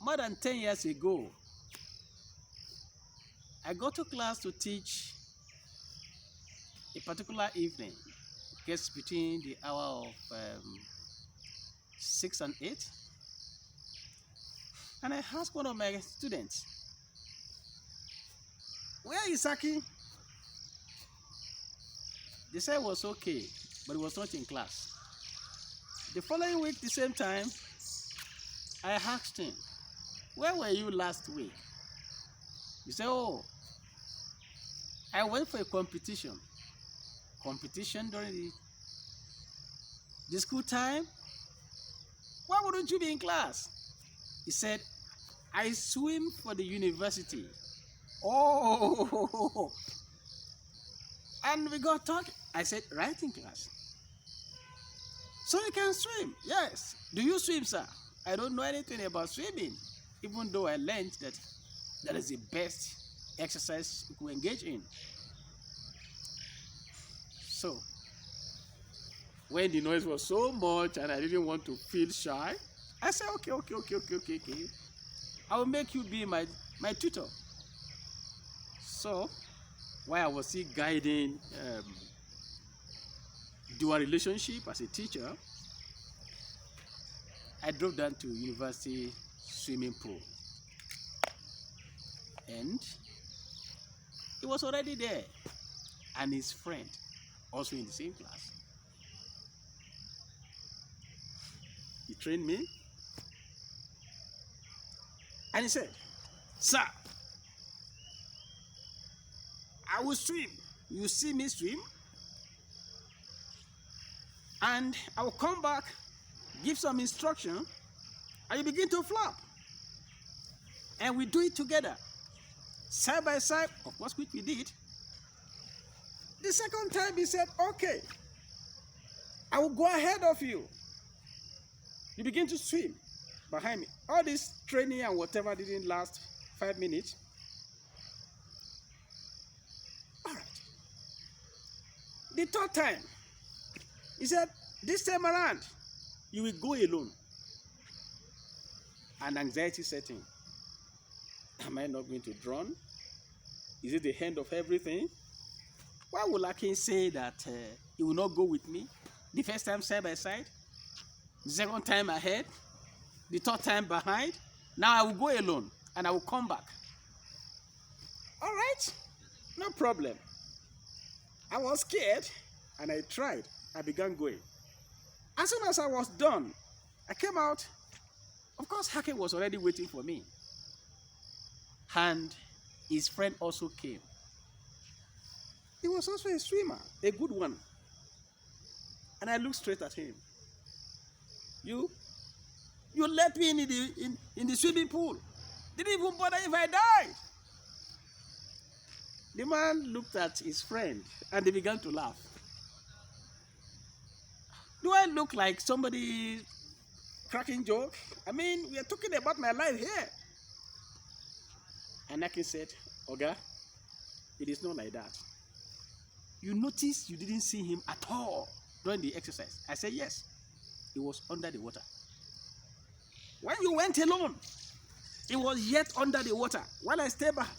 more than 10 years ago, I go to class to teach a particular evening, gets between the hour of 6 and 8. And I asked one of my students, "Where is Saki?" They said it was okay, but it was not in class. The following week, the same time, I asked him, "Where were you last week?" He said, "Oh, I went for a competition. Competition during the school time? Why wouldn't you be in class?" He said, "I swim for the university." Oh, and we got talking. I said, "Right in class. So you can swim?" "Yes." "Do you swim, sir?" "I don't know anything about swimming, even though I learned that that is the best exercise you could engage in." So, when the noise was so much and I didn't want to feel shy, I said, okay. I will make you be my tutor. So, while I was still guiding dual relationship as a teacher, I drove down to university swimming pool. And he was already there. And his friend, also in the same class. He trained me. And he said, "Sir, I will swim. You see me swim. And I will come back, give some instruction, and you begin to flap. And we do it together, side by side," of course, which we did. The second time he said, "Okay, I will go ahead of you. You begin to swim behind me." All this training and whatever didn't last 5 minutes. All right. The third time, he said, "This time around, you will go alone." And anxiety set in. Am I not going to drown? Is it the end of everything? Why would Akin say that he will not go with me? The first time side by side, the second time ahead, the third time behind. Now I will go alone and I will come back. All right, no problem. I was scared and I tried. I began going. As soon as I was done, I came out. Of course, Hake was already waiting for me. And his friend also came. He was also a swimmer, a good one. And I looked straight at him. You let me in the swimming pool. Didn't even bother if I died. The man looked at his friend and they began to laugh. Do I look like somebody cracking joke? I mean, we are talking about my life here. And Akin said, "Oga, it is not like that. You noticed you didn't see him at all during the exercise?" I said, "Yes. He was under the water. When you went alone, he was yet under the water. While I stayed back,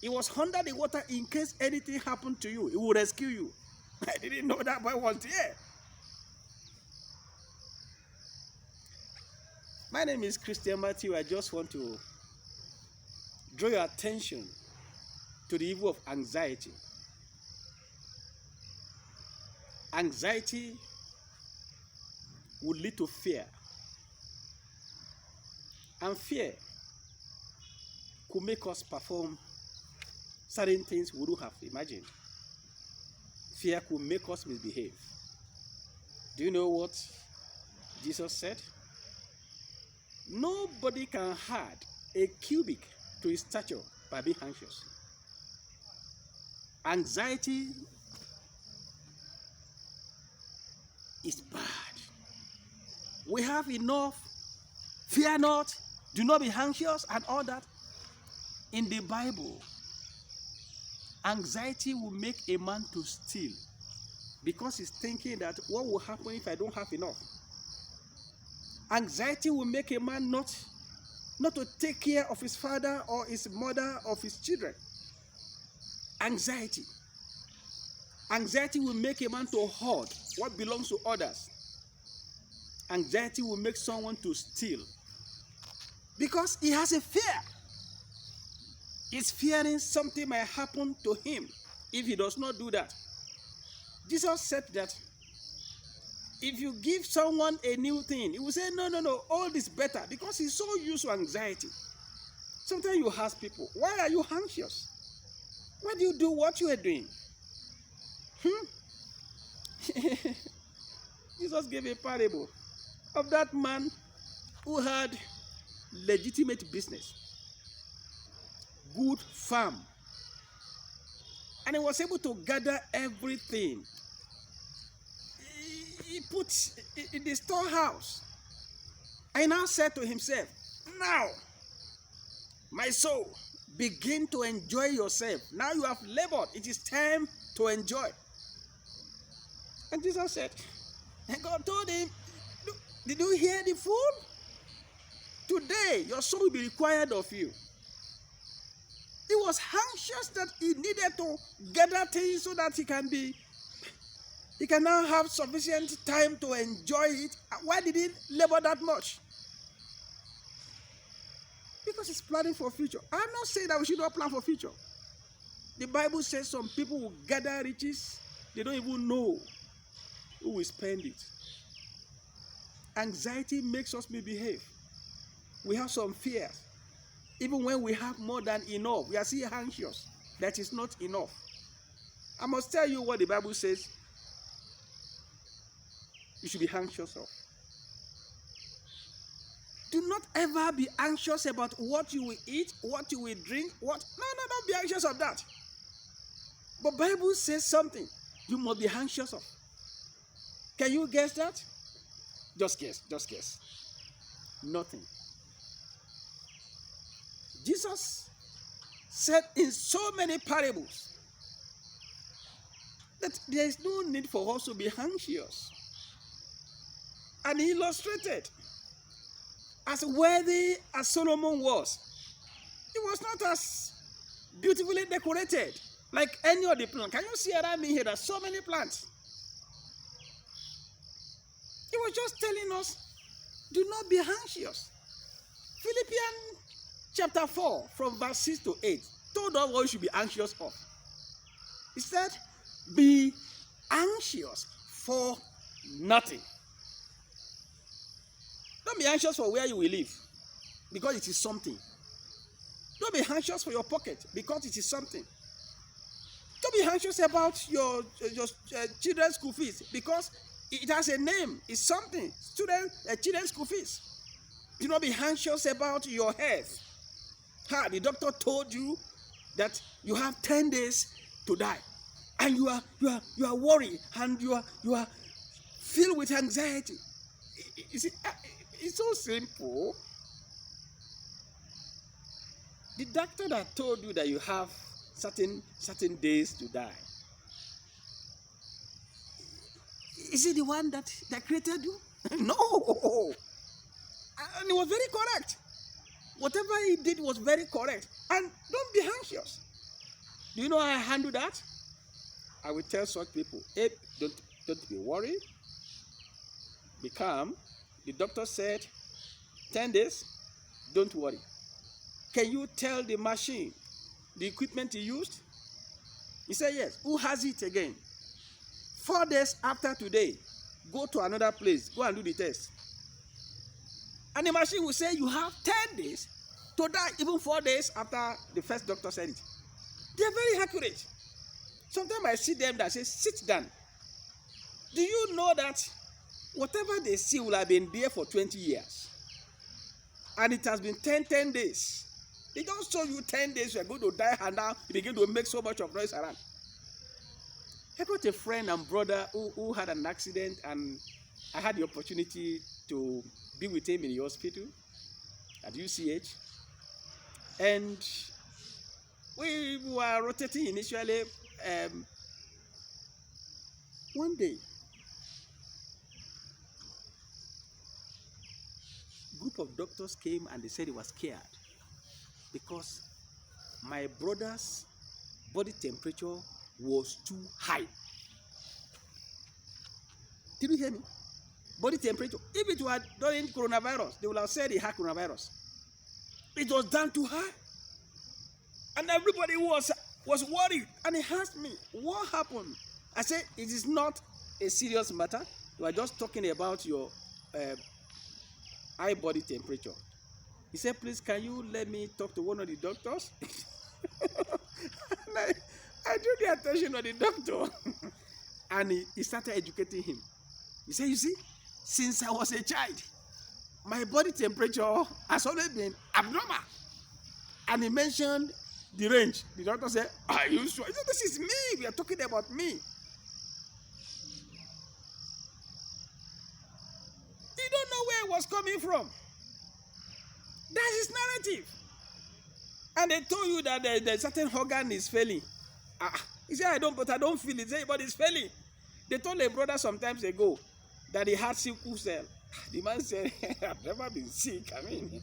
he was under the water in case anything happened to you. He would rescue you." I didn't know that boy was there. My name is Christian Matthew. I just want to draw your attention to the evil of anxiety. Anxiety would lead to fear. And fear could make us perform certain things we wouldn't have imagined. Fear could make us misbehave. Do you know what Jesus said? Nobody can add a cubit to his stature by being anxious. Anxiety is bad. We have enough. Fear not. Do not be anxious and all that. In the Bible, anxiety will make a man to steal because he's thinking that what will happen if I don't have enough. Anxiety will make a man not not to take care of his father or his mother or his children. Anxiety. Anxiety will make a man to hoard what belongs to others. Anxiety will make someone to steal because he has a fear. He's fearing something might happen to him if he does not do that. Jesus said that if you give someone a new thing, he will say, no, all this better, because he's so used to anxiety. Sometimes you ask people, why are you anxious? Why do you do what you are doing? Jesus gave a parable of that man who had legitimate business, good farm, and he was able to gather everything. He put in the storehouse. And now said to himself, now, my soul, begin to enjoy yourself. Now you have labored. It is time to enjoy. And Jesus said, and God told him, did you hear the fool? Today, your soul will be required of you. He was anxious that he needed to gather things so that he can now have sufficient time to enjoy it. Why did he labor that much? Because he's planning for future. I'm not saying that we should not plan for future. The Bible says some people will gather riches, they don't even know who will spend it. Anxiety makes us misbehave. We have some fears. Even when we have more than enough, we are still anxious. That is not enough. I must tell you what the Bible says you should be anxious of. Do not ever be anxious about what you will eat, what you will drink, what. No, don't be anxious of that. But Bible says something you must be anxious of. Can you guess that? Just guess. Nothing. Jesus said in so many parables that there is no need for us to be anxious. And he illustrated, as worthy as Solomon was, he was not as beautifully decorated like any of the plants. Can you see around me here? There are so many plants. He was just telling us, do not be anxious. Philippians chapter 4, from verse 6 to 8, told us what we should be anxious of. He said, be anxious for nothing. Don't be anxious for where you will live, because it is something. Don't be anxious for your pocket, because it is something. Don't be anxious about your children's school fees, because it has a name. It's something. Children's school fees. Do not be anxious about your health. The doctor told you that you have 10 days to die, and you are worried, and you are filled with anxiety. You see, it's so simple. The doctor that told you that you have certain days to die, is he the one that created you? No. And it was very correct. Whatever he did was very correct. And don't be anxious. Do you know how I handle that? I will tell such people, hey, don't be worried. Be calm. The doctor said 10 days, don't worry. Can you tell the machine, the equipment he used? He said yes. Who has it again? 4 days after today, go to another place, go and do the test. And the machine will say you have 10 days to die, even 4 days after the first doctor said it. They are very accurate. Sometimes I see them that say, sit down. Do you know that whatever they see will have been there for 20 years? And it has been 10 days. They don't show you 10 days you are going to die, and now you begin to make so much of noise around. I got a friend and brother who had an accident, and I had the opportunity to be with him in the hospital at UCH. And we were rotating initially. One day, group of doctors came and they said he was scared because my brother's body temperature was too high. Did you hear me? Body temperature. If it were during coronavirus, they would have said he had coronavirus. It was down too high. And everybody was worried. And he asked me, what happened? I said, it is not a serious matter. You are just talking about your high body temperature. He said, please, can you let me talk to one of the doctors? And I drew the attention of the doctor. And he started educating him. He said, you see, since I was a child, my body temperature has always been abnormal. And he mentioned the range. The doctor said, are you sure? He said, this is me. We are talking about me. He don't know where it was coming from. That's his narrative. And they told you that the certain organ is failing. He said, I don't feel it. He said, but it's failing. They told a brother some times ago that he had sickle cell. The man said, I've never been sick. I mean,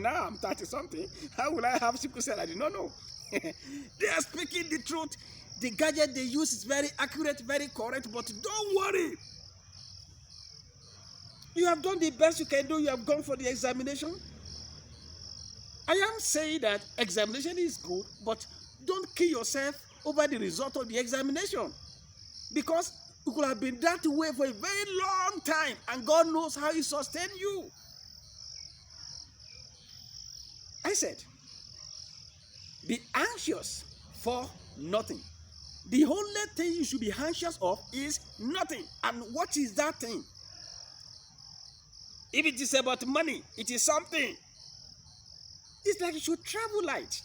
now I'm 30-something. How will I have sickle cell? I did not know. They are speaking the truth. The gadget they use is very accurate, very correct, but don't worry. You have done the best you can do. You have gone for the examination. I am saying that examination is good, but don't kill yourself over the result of the examination. Because you could have been that way for a very long time, and God knows how He sustained you. I said, be anxious for nothing. The only thing you should be anxious of is nothing. And what is that thing? If it is about money, it is something. It's like you should travel light.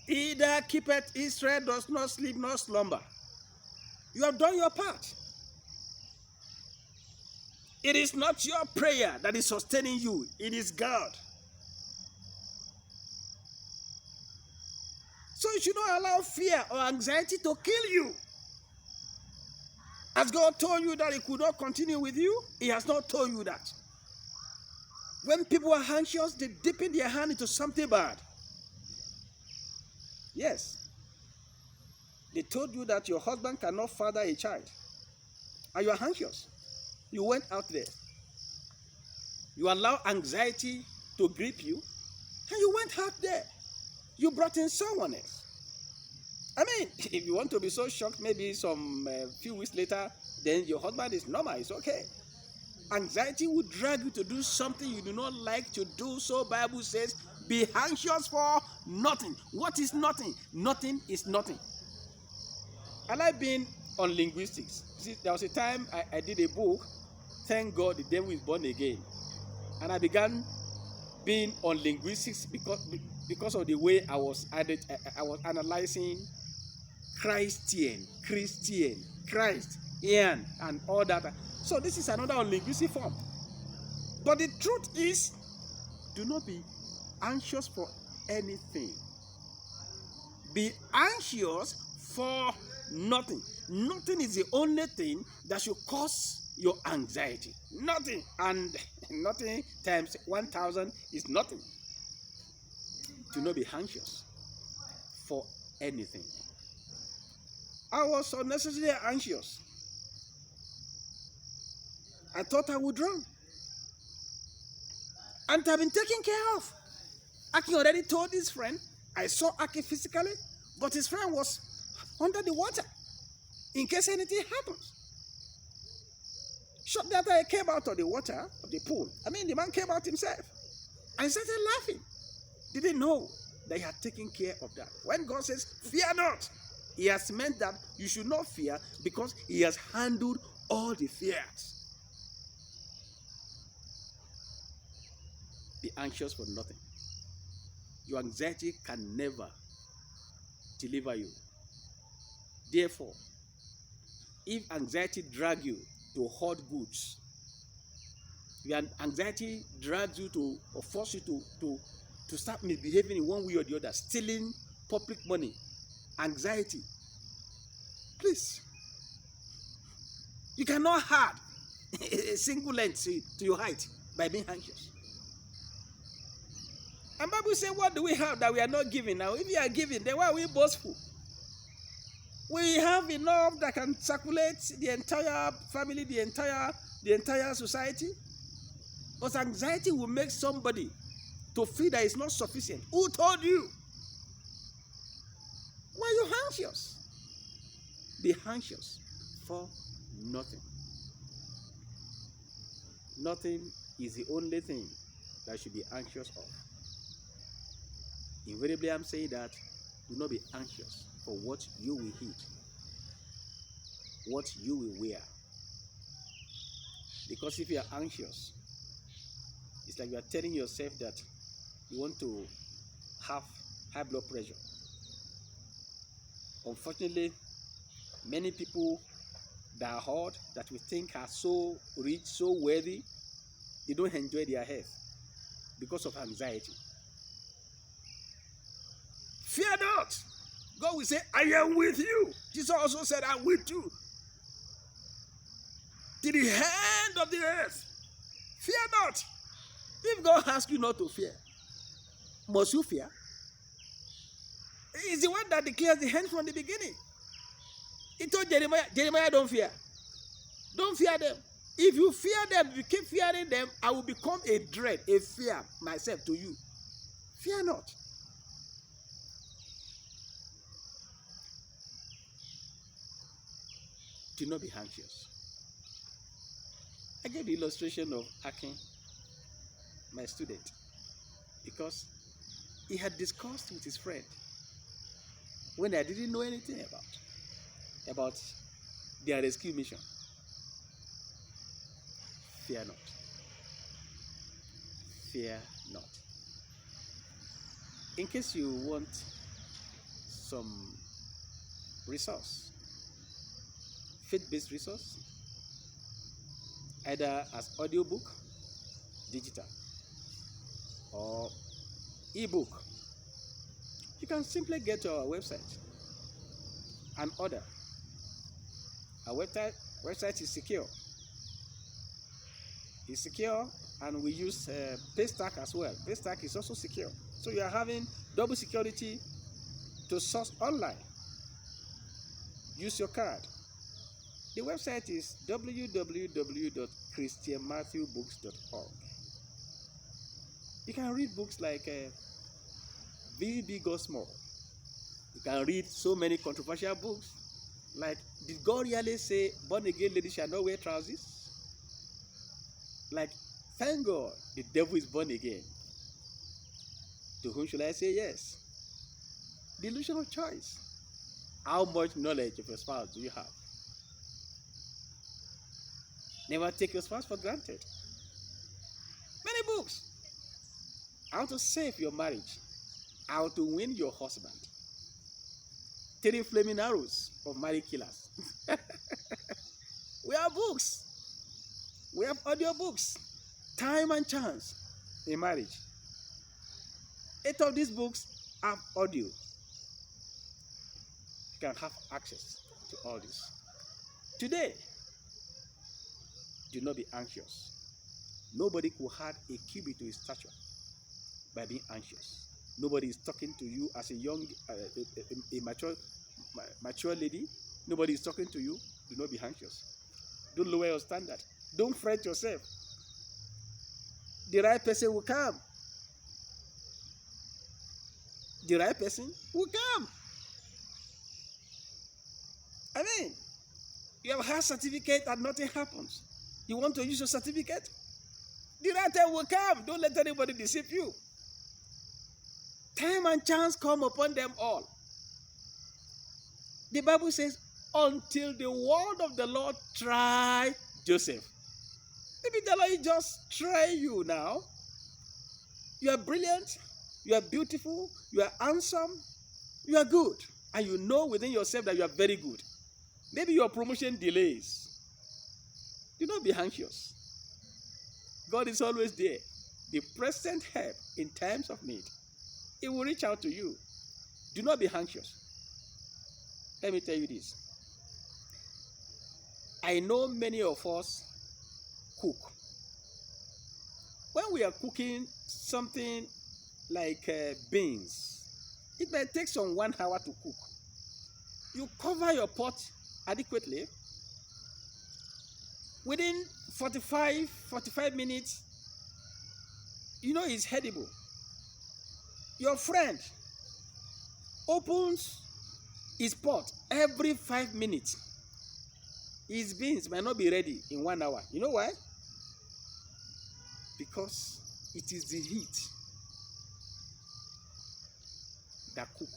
He that keepeth Israel does not sleep nor slumber. You have done your part. It is not your prayer that is sustaining you. It is God. So you should not allow fear or anxiety to kill you. Has God told you that He could not continue with you? He has not told you that. When people are anxious, they dip in their hand into something bad. Yes. They told you that your husband cannot father a child. And you are anxious. You went out there. You allow anxiety to grip you. And you went out there. You brought in someone else. I mean, if you want to be so shocked, maybe some few weeks later, then your husband is normal. It's okay. Anxiety will drag you to do something you do not like to do. So Bible says, be anxious for nothing. What is nothing? Nothing is nothing. And I've been on linguistics. See, there was a time I did a book, Thank God the Devil is Born Again. And I began being on linguistics because of the way I was analyzing Christian, Christ, Ian, and all that. So this is another on linguistic form. But the truth is, do not be anxious for anything. Be anxious for nothing. Nothing is the only thing that should cause your anxiety. Nothing. And nothing times 1,000 is nothing. Do not be anxious for anything. I was unnecessarily anxious. I thought I would drown. And I've been taken care of. Aki already told his friend. I saw Aki physically, but his friend was under the water in case anything happens. Shortly after I came out of the water, of the pool, the man came out himself and started laughing. Didn't know that he had taken care of that. When God says, fear not, He has meant that you should not fear because He has handled all the fears. Be anxious for nothing. Your anxiety can never deliver you. Therefore, if anxiety drags you to hoard goods, if anxiety drags you to or force you to start misbehaving in one way or the other, stealing public money, anxiety, please, you cannot add a single length to your height. by being anxious. And Bible says, what do we have that we are not giving now? If we are giving, then why are we boastful? We have enough that can circulate the entire family, the entire society. But anxiety will make somebody to feel that it's not sufficient. Who told you? Why are you anxious? Be anxious for nothing. Nothing is the only thing that you should be anxious of. Invariably, I'm saying that do not be anxious for what you will eat, what you will wear. Because if you are anxious, it's like you are telling yourself that you want to have high blood pressure. Unfortunately, many people that are hard, that we think are so rich, so wealthy, they don't enjoy their health because of anxiety. Fear not. God will say, I am with you. Jesus also said, I'm with you. To the end of the earth. Fear not. If God asks you not to fear, must you fear? He's the one that declares the end from the beginning. He told Jeremiah, don't fear. Don't fear them. If you fear them, if you keep fearing them, I will become a dread, a fear myself to you. Fear not. Do not be anxious. I gave the illustration of Akin, my student, because he had discussed with his friend when I didn't know anything about their rescue mission. Fear not. Fear not. In case you want some resource, faith-based resource, either as audiobook, digital, or ebook, you can simply get to our website and order. Our website is secure. It's secure, and we use Paystack as well. Paystack is also secure. So you are having double security to source online. Use your card. The website is www.christianmatthewbooks.org. You can read books like V.B. Gosmore. You can read so many controversial books like, did God really say born again ladies shall not wear trousers? Like, thank God the devil is born again. To whom should I say yes? Delusion of choice. How much knowledge of your spouse do you have? Never take your spouse for granted. Many books. How to save your marriage. How to win your husband. 3 flaming arrows of married killers. We have books. We have audio books. Time and chance in marriage. 8 of these books have audio. You can have access to all this. Today, do not be anxious. Nobody could add a cubit to his stature by being anxious. Nobody is talking to you as a young, a mature lady. Nobody is talking to you. Do not be anxious. Don't lower your standard. Don't fret yourself. The right person will come. The right person will come. I mean, you have had certificate and nothing happens. You want to use your certificate? The right time will come. Don't let anybody deceive you. Time and chance come upon them all. The Bible says, until the word of the Lord try Joseph. Maybe the Lord just try you now. You are brilliant. You are beautiful. You are handsome. You are good. And you know within yourself that you are very good. Maybe your promotion delays. Do not be anxious. God is always there. The present help in times of need. He will reach out to you. Do not be anxious. Let me tell you this. I know many of us cook. when we are cooking something like beans, it may take some 1 hour to cook. You cover your pot adequately. Within 45 minutes, it's edible. Your friend opens his pot every 5 minutes. His beans might not be ready in 1 hour. You know why? Because it is the heat that cook.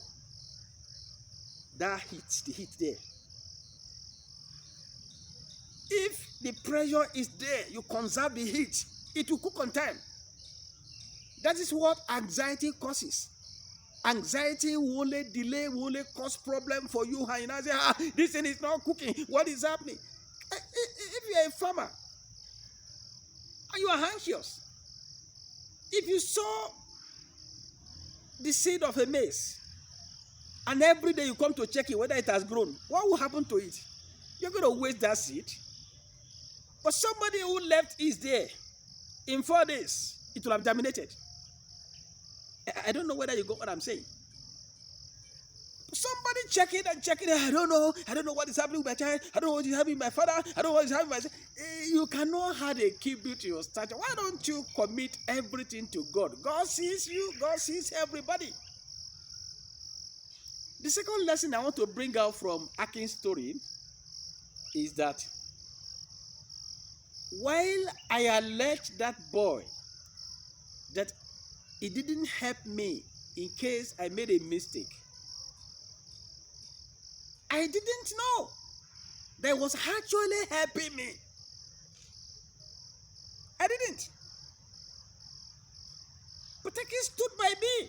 That heat, the heat there. If the pressure is there, you conserve the heat, it will cook on time. That is what anxiety causes. Anxiety will only delay, will only cause problem for you. And you say, this thing is not cooking. What is happening? If you are a farmer and you are anxious, if you sow the seed of a maize and every day you come to check it whether it has grown, what will happen to it? You're going to waste that seed. But somebody who left is there. In 4 days, it will have germinated. I don't know whether you got what I'm saying. Somebody check it. I don't know what is happening with my child. I don't know what is happening with my father. I don't know what is happening with my... You cannot add a cubit to your stature. Why don't you commit everything to God? God sees you. God sees everybody. The second lesson I want to bring out from Akin's story is that while I alleged that boy that he didn't help me in case I made a mistake, I didn't know that he was actually helping me. I didn't. But Akin stood by me.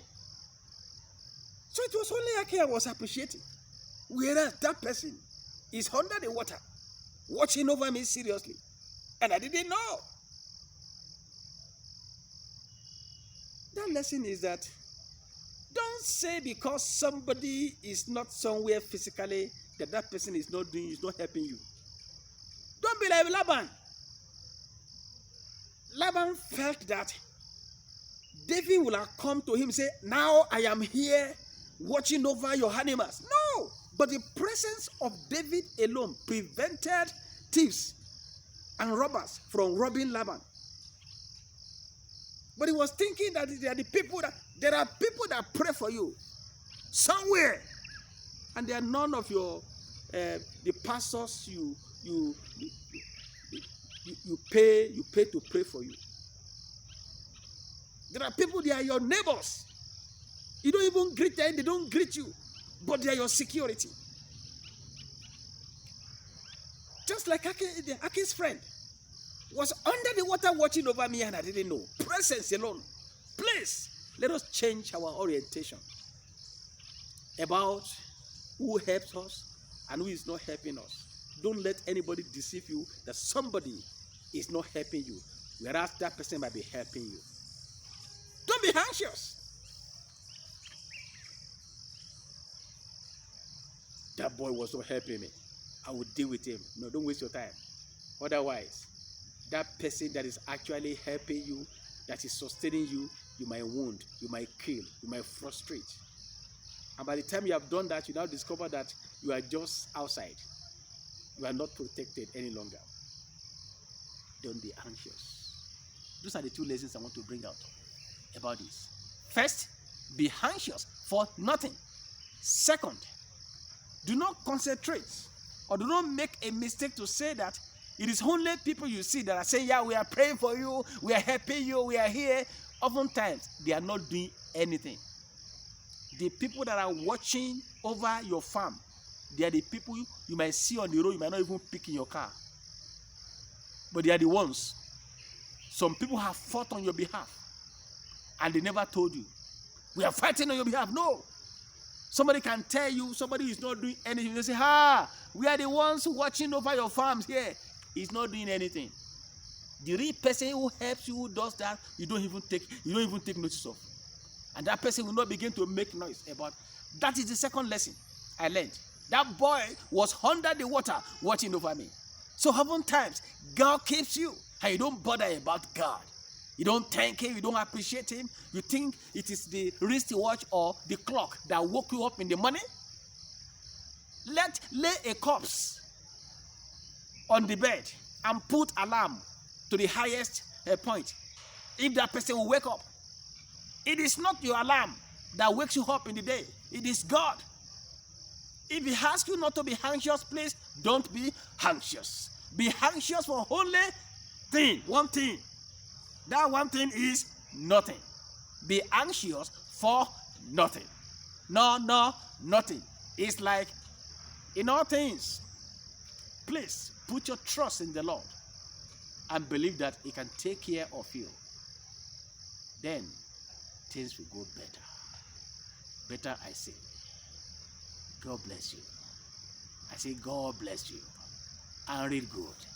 So it was only Akin I was appreciating. Whereas that person is under the water, watching over me seriously. And I didn't know. That lesson is that don't say because somebody is not somewhere physically that that person is not helping you. Don't be like Laban. Laban felt that David will have come to him and say, now I am here watching over your animals. No, but the presence of David alone prevented thieves and robbers from robbing Laban. But he was thinking that there are people that pray for you somewhere, and they are none of your the pastors you pay to pray for you. There are people, they are your neighbors. You don't even greet them, they don't greet you, but they are your security. Just like Akin's friend was under the water watching over me and I didn't know. Presence alone. Please, let us change our orientation about who helps us and who is not helping us. Don't let anybody deceive you that somebody is not helping you, whereas that person might be helping you. Don't be anxious. That boy was not helping me. I will deal with him. No, don't waste your time. Otherwise, that person that is actually helping you, that is sustaining you, you might wound, you might kill, you might frustrate. And by the time you have done that, you now discover that you are just outside. You are not protected any longer. Don't be anxious. Those are the two lessons I want to bring out about this. First, be anxious for nothing. Second, do not concentrate or do not make a mistake to say that it is only people you see that are saying, yeah, we are praying for you, we are helping you, we are here. Oftentimes, they are not doing anything. The people that are watching over your farm, they are the people you might see on the road, you might not even pick in your car. But they are the ones. Some people have fought on your behalf, and they never told you. We are fighting on your behalf. No. Somebody can tell you, somebody is not doing anything. They say, we are the ones watching over your farms here. He's not doing anything. The real person who helps you, who does that, you don't even take notice of. And that person will not begin to make noise about. That is the second lesson I learned. That boy was under the water watching over me. So oftentimes, God keeps you, and you don't bother about God. You don't thank him, you don't appreciate him. You think it is the wristwatch or the clock that woke you up in the morning. Lay a corpse on the bed and put alarm to the highest point. If that person will wake up, it is not your alarm that wakes you up in the day. It is God. If he asks you not to be anxious, please don't be anxious. Be anxious for only one thing. That one thing is nothing. Be anxious for nothing. No, nothing. It's like in all things, please put your trust in the Lord and believe that he can take care of you. Then things will go better. Better, I say. God bless you. I say God bless you. And read good.